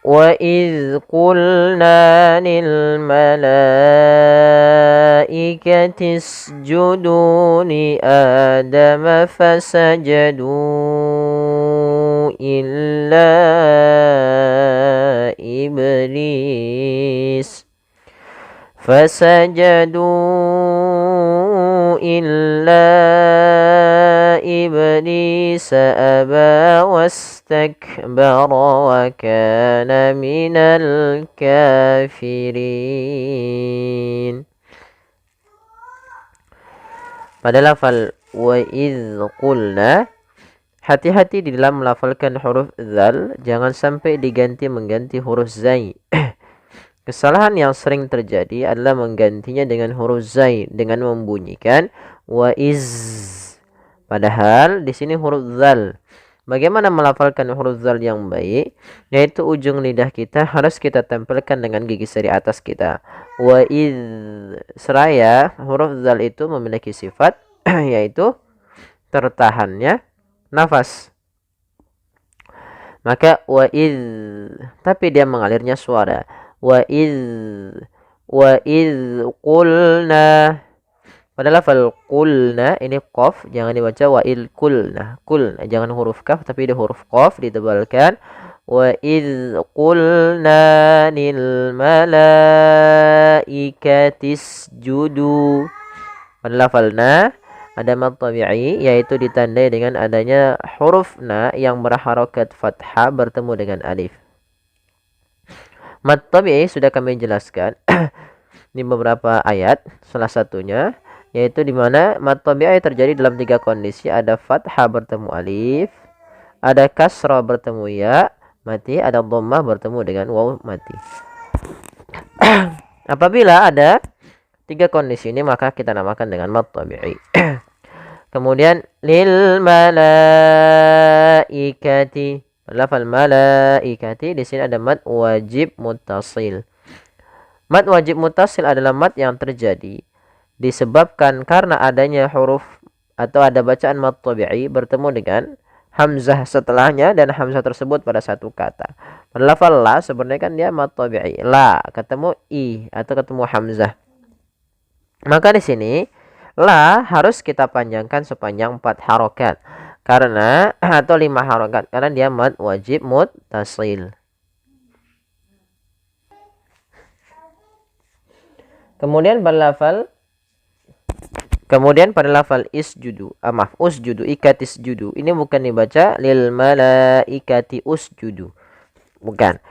وإذ قلنا للملائكة اسجدوا لآدم فسجدوا إلا إبليس أبى واستكبر وكان من الكافرين. Pada lafal wa idz qulna, hati-hati di dalam melafalkan huruf zal, jangan sampai mengganti huruf zai. Kesalahan yang sering terjadi adalah menggantinya dengan huruf zai dengan membunyikan wa iz. Padahal di sini huruf zal. Bagaimana melafalkan huruf zal yang baik? Yaitu ujung lidah kita harus kita tempelkan dengan gigi seri atas kita. Wa iz. Seraya huruf zal itu memiliki sifat yaitu tertahannya nafas. Maka wa iz, tapi dia mengalirnya suara. Wa iz qulna. Pada lafal qulna ini qaf, jangan dibaca wa il qulna. Qulna jangan huruf kaf tapi di huruf qaf ditebalkan. Wa iz qulna lil malaikati isjudu. Pada lafal na ada mad tabi'i yaitu ditandai dengan adanya huruf na yang berharakat fathah bertemu dengan alif. Mad tabi'i sudah kami jelaskan di beberapa ayat, salah satunya yaitu di mana mad tabi'i terjadi dalam 3 kondisi, ada fathah bertemu alif, ada kasrah bertemu ya mati, ada dhammah bertemu dengan waw mati. Apabila ada 3 kondisi ini maka kita namakan dengan mad tabi'i. Kemudian lil malaikati, lafal malaikati di sini ada mad wajib muttasil. Mad wajib muttasil adalah mad yang terjadi disebabkan karena adanya huruf atau ada bacaan mad tabi'i bertemu dengan hamzah setelahnya dan hamzah tersebut pada satu kata. Pada lafal la sebenarnya kan dia mad tabi'i. La ketemu i atau ketemu hamzah. Maka di sini la harus kita panjangkan sepanjang 4 harokat. Karena atau 5 harokat karena dia mad wajib muttasil. Kemudian pada lafal isjudu, usjudu, ikatisjudu. Ini bukan dibaca lil malaikati usjudu. Bukan.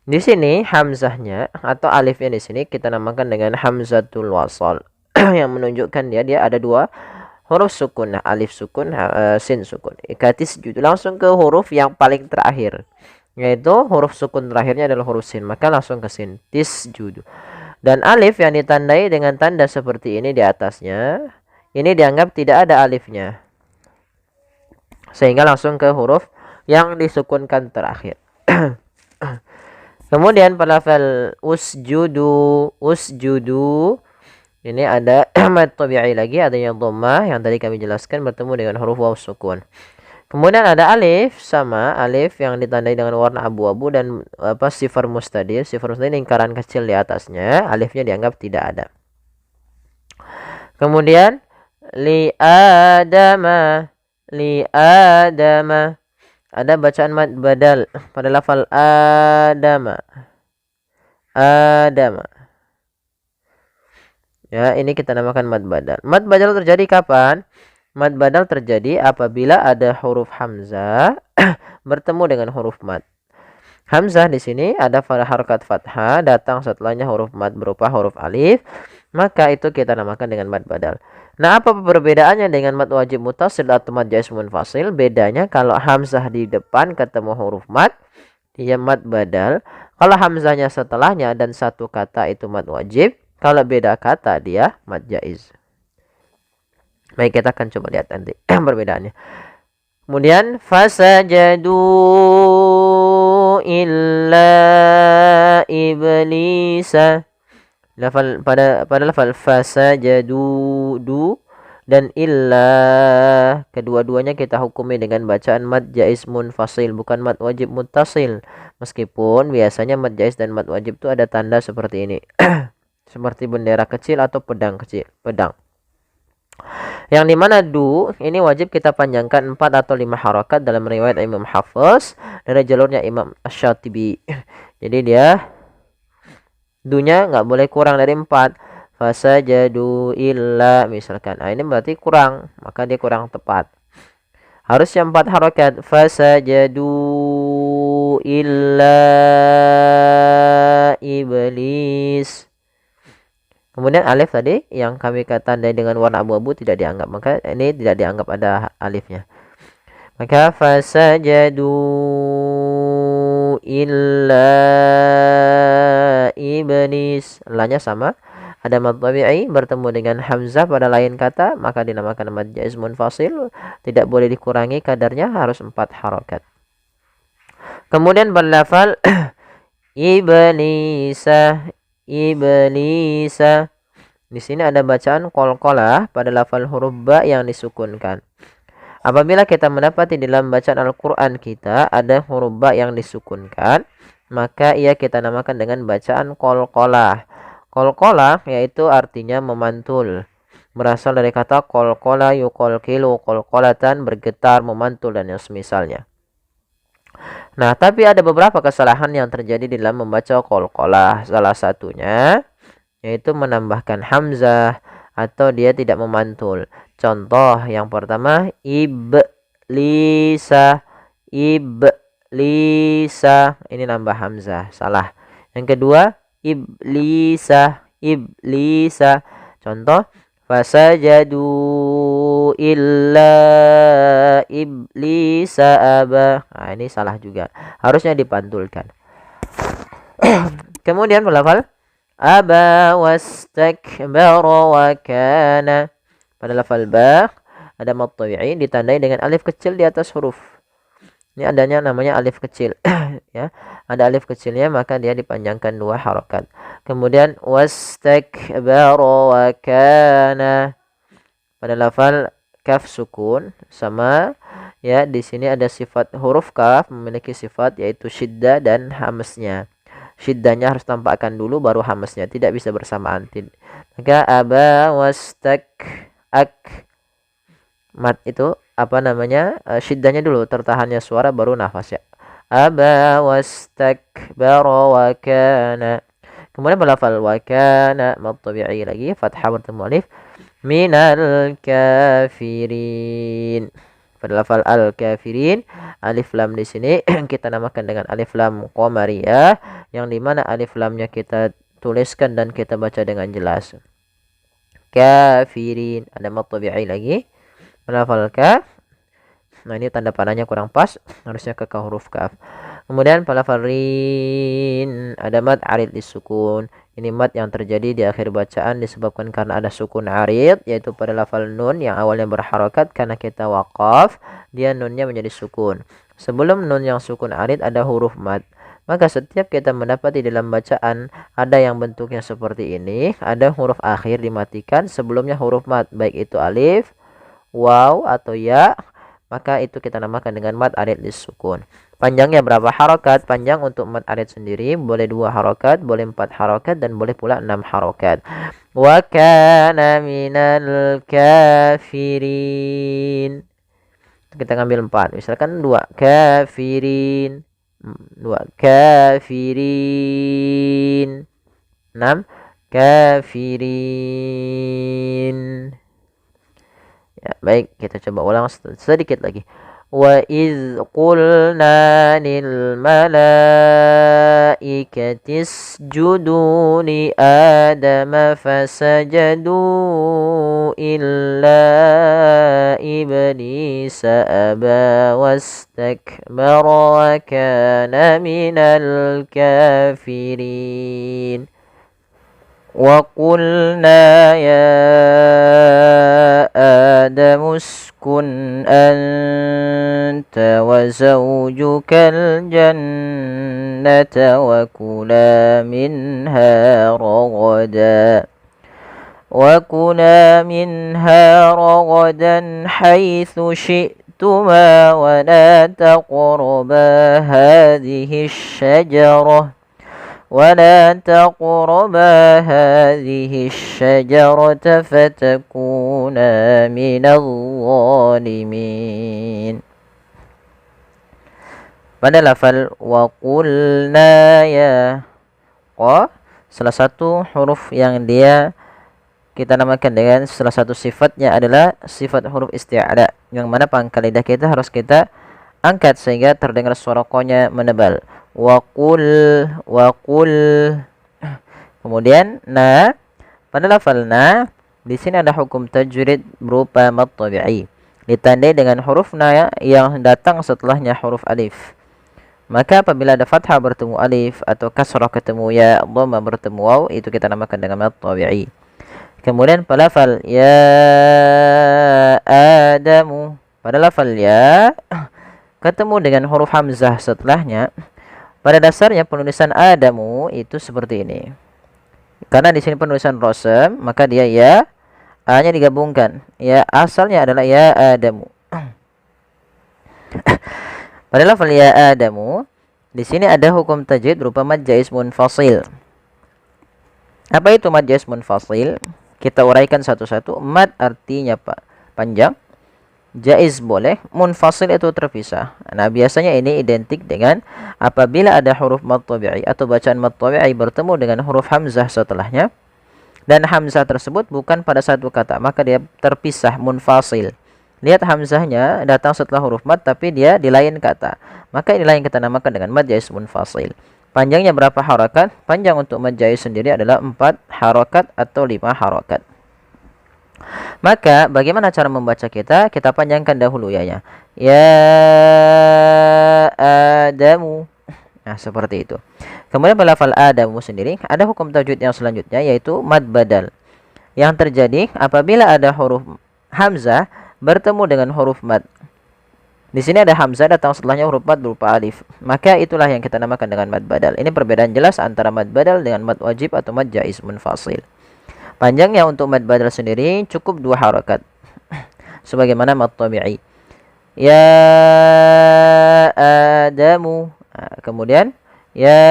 Di sini hamzahnya atau alifnya di sini kita namakan dengan hamzatul wasal yang menunjukkan dia ada 2 huruf sukun, alif sukun, sin sukun. Ikatisjudu langsung ke huruf yang paling terakhir, yaitu huruf sukun terakhirnya adalah huruf sin, maka langsung ke sin, tisjudu. Dan alif yang ditandai dengan tanda seperti ini di atasnya, ini dianggap tidak ada alifnya, sehingga langsung ke huruf yang disukunkan terakhir. Kemudian pada lafal usjudu, ini ada mad tabi'i lagi, adanya dhammah yang tadi kami jelaskan bertemu dengan huruf waw sukun. Kemudian ada alif, sama alif yang ditandai dengan warna abu-abu dan sifar mustadir. Sifar mustadir lingkaran kecil di atasnya, alifnya dianggap tidak ada. Kemudian li adama, ada bacaan mad badal pada lafal adama. Ya, ini kita namakan mad badal. Mad badal terjadi kapan? Mad badal terjadi apabila ada huruf hamzah bertemu dengan huruf mad. Hamzah di sini ada pada harakat fathah, datang setelahnya huruf mad berupa huruf alif, maka itu kita namakan dengan mad badal. Nah, apa perbedaannya dengan mad wajib muttasil atau mad jaiz munfasil? Bedanya kalau hamzah di depan ketemu huruf mad, dia mad badal. Kalau hamzahnya setelahnya dan satu kata itu mad wajib. Kalau beda kata dia mad jaiz. Baik, kita akan coba lihat nanti perbedaannya. Kemudian fasajadu illa iblisa. Pada lafal fasajadu dan illa, kedua-duanya kita hukumi dengan bacaan mad jaiz munfasil, bukan mad wajib muttasil. Meskipun biasanya mad jaiz dan mad wajib itu ada tanda seperti ini. Seperti bendera kecil atau pedang kecil, pedang. Yang dimana du ini wajib kita panjangkan 4 atau 5 harokat dalam riwayat Imam Hafiz dari jalurnya Imam Asy-Syatibi. Jadi dia dunya nggak boleh kurang dari 4. Fasajadu illa misalkan. Nah, ini berarti kurang, maka dia kurang tepat. Harusnya 4 harokat. Fasajadu illa iblis. Kemudian alif tadi yang kami tandai dengan warna abu-abu tidak dianggap, maka ini tidak dianggap ada alifnya. Maka fasajadu illa iblis, lanya sama, ada mad tabi'i bertemu dengan hamzah pada lain kata, maka dinamakan mad jaiz munfasil, tidak boleh dikurangi kadarnya, harus 4 harokat. Kemudian berlafal iblisa, iblisa. Di sini ada bacaan qalqalah pada lafal huruf ba yang disukunkan. Apabila kita mendapati dalam bacaan Al-Qur'an kita ada huruf ba yang disukunkan, maka ia kita namakan dengan bacaan qalqalah. Qalqalah yaitu artinya memantul. Berasal dari kata qalqala yuqalqilu qalqalatan, bergetar, memantul dan yang semisalnya. Nah, tapi ada beberapa kesalahan yang terjadi dalam membaca qalqalah. Salah satunya yaitu menambahkan hamzah atau dia tidak memantul. Contoh yang pertama, iblisa, iblisa, ini nambah hamzah, salah. Yang kedua, iblisa, iblisa. Contoh, fasajadu illa iblisa aba. Nah, ini salah juga. Harusnya dipantulkan. Kemudian melafal aba wastakbara wa kana. Pada lafal ba ada mad tabi'i ditandai dengan alif kecil di atas huruf. Ini adanya namanya alif kecil. Ya, ada alif kecilnya maka dia dipanjangkan 2 harokat. Kemudian wastakbara wa kana. Pada lafal kaf sukun sama, ya, di sini ada sifat huruf kaf memiliki sifat yaitu syiddah dan hamznya. Syiddahnya harus tampakkan dulu baru hamznya, tidak bisa bersamaan. Maka aba wastak ak, mat itu apa namanya, syiddahnya dulu, tertahannya suara baru nafas, ya. Aba wastakbara wa kana. Kemudian berlafal wa kana mad tabi'i lagi, fathah bertemu alif, minal kafirin. Pada lafal al-kafirin, alif lam di sini kita namakan dengan alif lam qamariyah, yang dimana alif lamnya kita tuliskan dan kita baca dengan jelas. Kafirin, ada mad tabi'i lagi. Pada lafal kaf, nah ini tanda panahnya kurang pas, harusnya ke huruf kaf. Kemudian pada lafal rin ada mad arid disukun. Ini mad yang terjadi di akhir bacaan disebabkan karena ada sukun arid, yaitu pada lafal nun yang awalnya berharokat, karena kita waqaf, dia nunnya menjadi sukun. Sebelum nun yang sukun arid ada huruf mad. Maka setiap kita mendapati dalam bacaan ada yang bentuknya seperti ini, ada huruf akhir dimatikan, sebelumnya huruf mad, baik itu alif, waw atau ya, maka itu kita namakan dengan mad arid disukun. Panjangnya berapa harokat? Panjang untuk mad arid sendiri boleh 2 harokat, boleh 4 harokat, dan boleh pula 6 harokat. Wa kana minal kafirin. Kita ngambil 4. Misalkan 2 kafirin, 2 kafirin, 6 kafirin. Ya, baik, kita coba ulang sedikit lagi. Wa iz qulna lil malaikati isjudu li adama fasajadu illa iblisa aba wastakbara wa kana minal kafirin. وقلنا يا آدم اسكن أنت وزوجك الجنة وكلا منها رغدا. وكلا منها رغدا حيث شئتما ولا تقربا هذه الشجرة فتكونا من الظالمين. Pada lafal wa qulna ya qa, salah satu huruf yang dia kita namakan dengan salah satu sifatnya adalah sifat huruf isti'ala, yang mana pangkal lidah kita harus kita angkat sehingga terdengar suara qa-nya menebal. Wa qul. Kemudian na, pada lafal na di sini ada hukum tajwid berupa mad tabi'i, ditandai dengan huruf na yang datang setelahnya huruf alif. Maka apabila ada fathah bertemu alif atau kasrah ketemu ya, dhamma bertemu waw, itu kita namakan dengan mad tabi'i. Kemudian pada lafal ya Adamu, pada lafal ya ketemu dengan huruf hamzah setelahnya, pada dasarnya penulisan Adamu itu seperti ini. Karena di sini penulisan rosem, maka dia ya, a-nya digabungkan. Ya asalnya adalah ya Adamu. Pada lafal ya Adamu, di sini ada hukum tajwid berupa mad jaiz munfasil. Apa itu mad jaiz munfasil? Kita uraikan satu-satu. Mad artinya panjang, jaiz boleh, munfasil itu terpisah. Nah, biasanya ini identik dengan apabila ada huruf mad tabi'i atau bacaan mad tabi'i bertemu dengan huruf hamzah setelahnya, dan hamzah tersebut bukan pada satu kata, maka dia terpisah, munfasil. Lihat hamzahnya datang setelah huruf mad tapi dia di lain kata, maka inilah yang kita namakan dengan mad jaiz munfasil. Panjangnya berapa harakat? Panjang untuk mad jaiz sendiri adalah 4 harakat atau 5 harakat. Maka bagaimana cara membaca kita? Kita panjangkan dahulu ya. Ya Adamu. Nah, seperti itu. Kemudian pada lafal Adamu sendiri ada hukum tajwid yang selanjutnya, yaitu mad badal, yang terjadi apabila ada huruf hamzah bertemu dengan huruf mad. Di sini ada hamzah datang setelahnya huruf mad berupa alif. Maka itulah yang kita namakan dengan mad badal. Ini perbedaan jelas antara mad badal dengan mad wajib atau mad jaiz munfasil. Panjangnya untuk mad badal sendiri cukup 2 harakat. Sebagaimana mad tabi'i. Ya Adamu. Nah, kemudian ya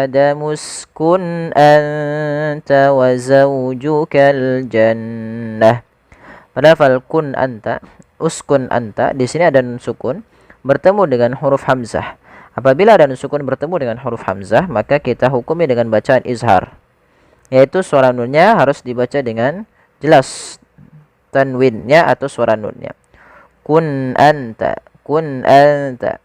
Adamu uskun anta wa zawjukal jannah. Pada lafal kun anta, uskun anta, di sini ada nun sukun bertemu dengan huruf hamzah. Apabila ada nun sukun bertemu dengan huruf hamzah, maka kita hukumi dengan bacaan izhar, yaitu suara nunnya harus dibaca dengan jelas, tanwinnya atau suara nunnya. Kun anta, kun anta.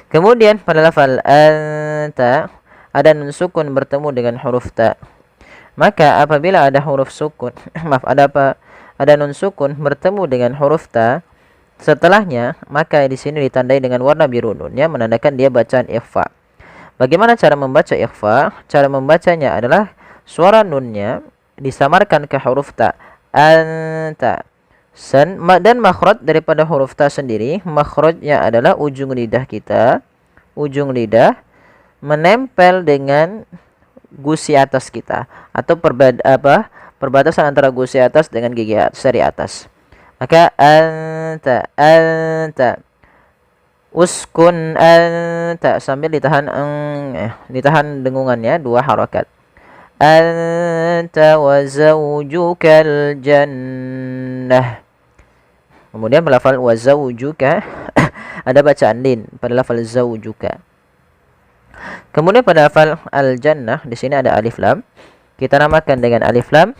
Kemudian pada lafal anta ada nun sukun bertemu dengan huruf ta. Maka apabila ada huruf sukun, ada nun sukun bertemu dengan huruf ta setelahnya, maka di sini ditandai dengan warna biru nunnya, menandakan dia bacaan ikhfa. Bagaimana cara membaca ikhfa? Cara membacanya adalah suara nunnya disamarkan ke huruf ta, anta. Dan makhraj daripada huruf ta sendiri, makhrajnya adalah ujung lidah kita, ujung lidah menempel dengan gusi atas kita, atau perbatasan antara gusi atas dengan gigi seri atas. Maka anta, anta, uskun anta, sambil ditahan dengungannya 2 harakat. Anta wa zawjukal jannah. Kemudian pada lafal wa zawjuka ada bacaan lin pada lafal zawjuka. Kemudian pada lafal al-jannah di sini ada alif lam. Kita namakan dengan alif lam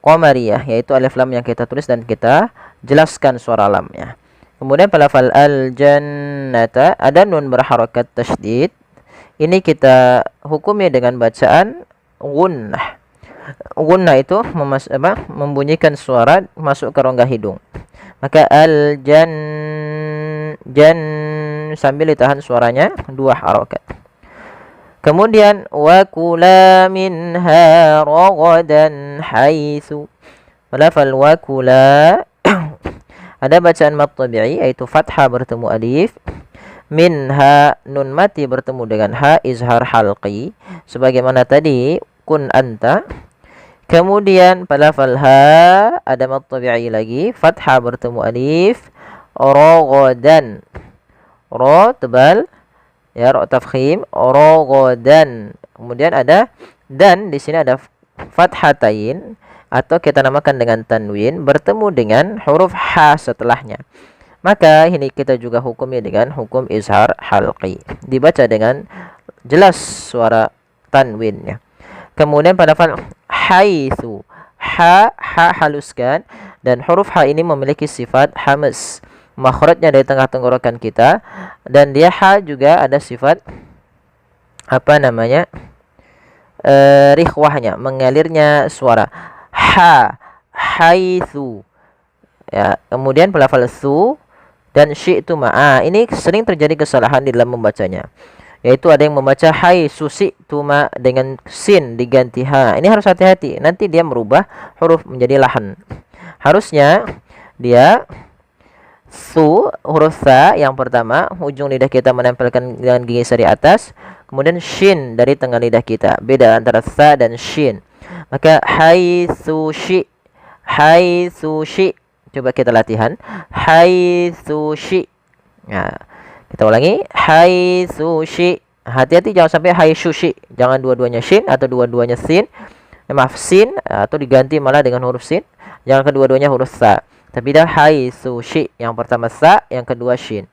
qamariyah, yaitu alif lam yang kita tulis dan kita jelaskan suara lamnya. Kemudian pada lafal al-jannata ada nun berharakat tasydid. Ini kita hukumi dengan bacaan gunnah. Gunnah itu membunyikan suara masuk ke rongga hidung. Maka al-jan sambil ditahan suaranya 2 harakat. Kemudian wa kula minha ragadan haitsu. Lafal wa kula ada bacaan mad tabi'i, yaitu fathah bertemu alif, minha nun mati bertemu dengan ha izhar halqi, sebagaimana tadi sukun anta. Kemudian pada lafal ha ada mad tabi'i lagi, fathah bertemu alif, raghadan. Ra tebal, ya, ra tafkhim, raghadan. Kemudian ada dan di sini ada fathatain atau kita namakan dengan tanwin bertemu dengan huruf ha setelahnya. Maka ini kita juga hukumi dengan hukum izhar halqi. Dibaca dengan jelas suara tanwinnya. Kemudian pada lafal haitsu, ha haluskan, dan huruf ha ini memiliki sifat hamz. Makhrajnya dari tengah tenggorokan kita, dan dia ha juga ada sifat apa namanya? Rikhwahnya, mengalirnya suara. Ha, haitsu. Ya, kemudian pada lafal su dan syi'tu ma. Ini sering terjadi kesalahan di dalam membacanya. Yaitu ada yang membaca hai susi tuma dengan sin diganti ha. Ini harus hati-hati. Nanti dia merubah huruf menjadi lahan. Harusnya dia su huruf sa yang pertama, ujung lidah kita menempelkan dengan gigi sari atas, kemudian shin dari tengah lidah kita. Beda antara sa dan shin. Maka hai sushi, hai sushi. Coba kita latihan. Hai sushi. Nah, kita ulangi, hai sushi. Hati-hati jangan sampai hai sushi. Jangan dua-duanya shin atau dua-duanya sin. Maaf, sin atau diganti malah dengan huruf sin. Jangan kedua-duanya huruf sa. Tapi dah hai sushi. Yang pertama sa, yang kedua shin.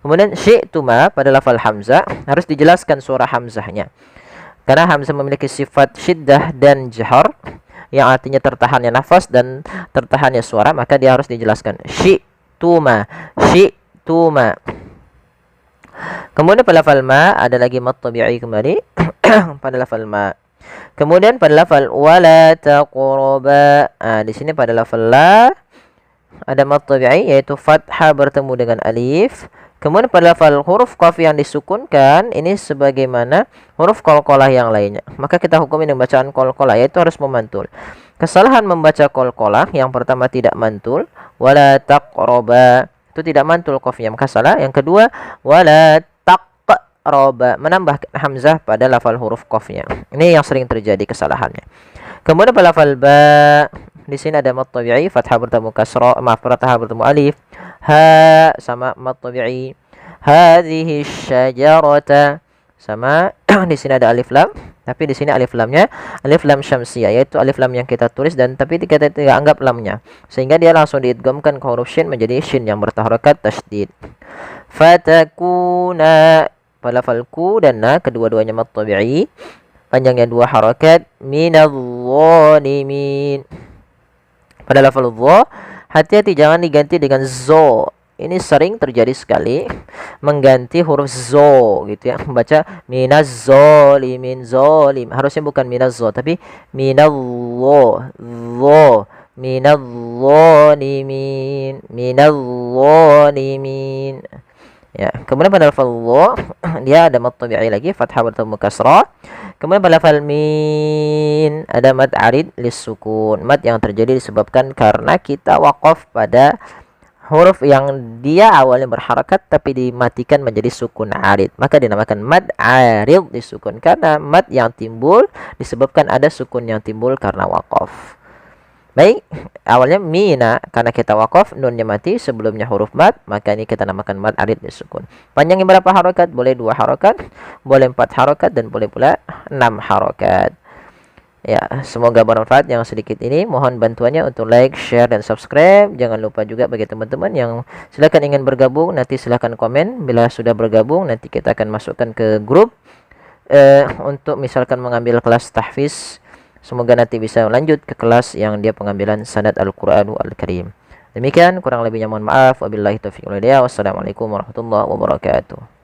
Kemudian syi'tuma pada lafal hamzah harus dijelaskan suara hamzahnya. Karena hamzah memiliki sifat syiddah dan jahar yang artinya tertahannya nafas dan tertahannya suara, maka dia harus dijelaskan. Syi'tuma, syi'tuma. Kemudian pada lafal ma ada lagi mad tabi'i kembali pada lafal ma. Kemudian pada lafal wala taqraba. Di sini pada lafal la ada mad tabi'i yaitu fathah bertemu dengan alif. Kemudian pada lafal huruf qaf yang disukunkan ini sebagaimana huruf qalqalah yang lainnya. Maka kita hukumi dengan bacaan qalqalah yaitu harus memantul. Kesalahan membaca qalqalah yang pertama tidak mantul, wala taqraba. Itu tidak mantul qafnya, maka salah. Yang kedua, wala taqraba, menambah hamzah pada lafal huruf qafnya. Ini yang sering terjadi kesalahannya. Kemudian pada lafal ba, di sini ada mad tabi'i, fathah bertemu kasra, fathah bertemu alif. Ha sama mad tabi'i. Hadhihi syajarata sama di sini ada alif lam, tapi di sini alif lamnya alif lam syamsiyah, yaitu alif lam yang kita tulis dan tapi kita tidak anggap lamnya, sehingga dia langsung diidghamkan ke huruf shin menjadi shin yang berharakat tasydid. Fatakuna pada lafal ku dan na kedua-duanya mad tabi'i, panjangnya 2 harakat. Minadh-dhalimin pada lafal dha, hati-hati jangan diganti dengan zo. Ini sering terjadi sekali mengganti huruf zo gitu ya, membaca minaz-zalimin, zalim. Harusnya bukan minaz-zo tapi minallah, dho, minadh-dhalimin, minadh-dhalimin. Ya, kemudian pada lafal dha dia ada mad tabi'i lagi, fathah bertemu kasrah. Kemudian pada lafal min ada mad arid lis-sukun, mad yang terjadi disebabkan karena kita waqaf pada huruf yang dia awalnya berharakat tapi dimatikan menjadi sukun arid, maka dinamakan mad arid disukun karena mad yang timbul disebabkan ada sukun yang timbul karena waqaf. Baik, awalnya mina karena kita waqaf, nunnya mati sebelumnya huruf mad, maka ini kita namakan mad arid disukun. Panjangnya berapa harakat? Boleh 2 harakat, boleh 4 harakat, dan boleh pula 6 harakat. Ya, semoga bermanfaat yang sedikit ini. Mohon bantuannya untuk like, share, dan subscribe. Jangan lupa juga bagi teman-teman yang silakan ingin bergabung, nanti silakan komen. Bila sudah bergabung, nanti kita akan masukkan ke grup untuk misalkan mengambil kelas tahfiz. Semoga nanti bisa lanjut ke kelas yang dia pengambilan sanad Al-Qur'anul Karim. Demikian, kurang lebihnya mohon maaf. Wabillahi taufiq wal hidayah. Wassalamualaikum warahmatullahi wabarakatuh.